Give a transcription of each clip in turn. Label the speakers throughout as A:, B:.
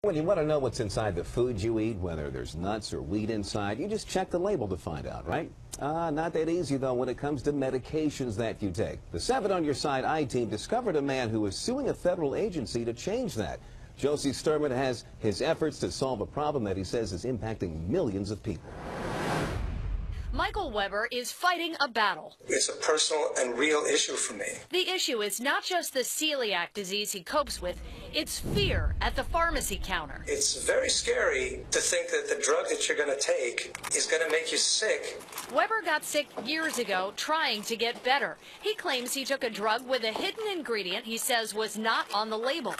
A: When you want to know what's inside the food you eat, whether there's nuts or wheat inside, you just check the label to find out, right? Not that easy, though, when it comes to medications that you take. The 7 on Your Side I-Team discovered a man who is suing a federal agency to change that. Josie Sturman has his efforts to solve a problem that he says is impacting millions of people.
B: Michael Weber is fighting a battle.
C: It's a personal and real issue for me.
B: The issue is not just the celiac disease he copes with, it's fear at the pharmacy counter.
C: It's very scary to think that the drug that you're going to take is going to make you sick.
B: Weber got sick years ago trying to get better. He claims he took a drug with a hidden ingredient he says was not on the label.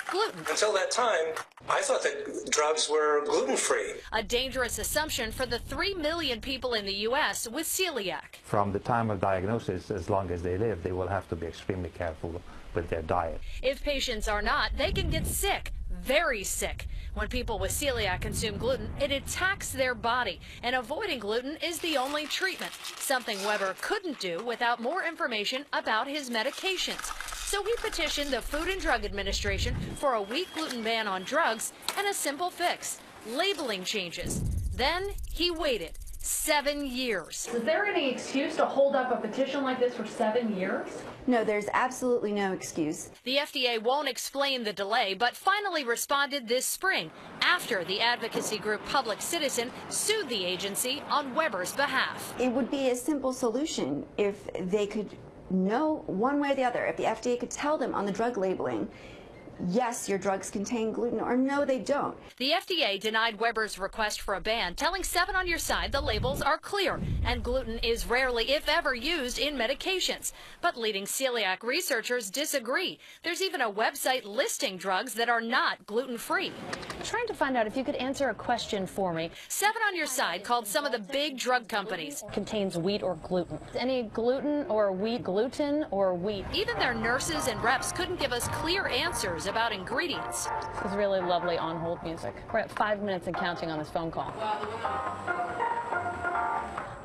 B: Gluten.
C: Until that time, I thought that drugs were gluten-free.
B: A dangerous assumption for the 3 million people in the U.S. with celiac.
D: From the time of diagnosis, as long as they live, they will have to be extremely careful with their diet.
B: If patients are not, they can get sick, very sick. When people with celiac consume gluten, it attacks their body, and avoiding gluten is the only treatment, something Weber couldn't do without more information about his medications. So he petitioned the Food and Drug Administration for a wheat gluten ban on drugs and a simple fix, labeling changes. Then he waited 7 years.
E: Is there any excuse to hold up a petition like this for 7 years?
F: No, there's absolutely no excuse.
B: The FDA won't explain the delay, but finally responded this spring after the advocacy group Public Citizen sued the agency on Weber's behalf.
F: It would be a simple solution if they could know one way or the other, if the FDA could tell them on the drug labeling, yes, your drugs contain gluten, or no, they don't.
B: The FDA denied Weber's request for a ban, telling 7 on Your Side the labels are clear and gluten is rarely, if ever, used in medications. But leading celiac researchers disagree. There's even a website listing drugs that are not gluten-free.
E: Trying to find out if you could answer a question for me.
B: 7 on Your Side called some of the big drug companies.
E: Contains wheat or gluten. Any gluten or wheat, gluten or wheat?
B: Even their nurses and reps couldn't give us clear answers about ingredients.
E: This is really lovely on-hold music. We're at 5 minutes and counting on this phone call.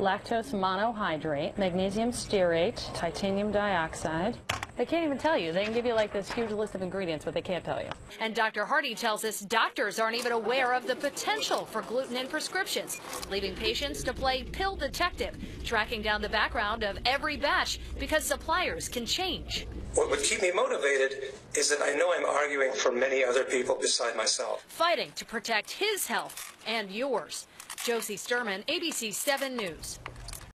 E: Lactose monohydrate, magnesium stearate, titanium dioxide. They can't even tell you. They can give you like this huge list of ingredients, but they can't tell you.
B: And Dr. Hardy tells us doctors aren't even aware of the potential for gluten in prescriptions, leaving patients to play pill detective, tracking down the background of every batch because suppliers can change.
C: What would keep me motivated is that I know I'm arguing for many other people beside myself.
B: Fighting to protect his health and yours. Josie Sturman, ABC 7 News.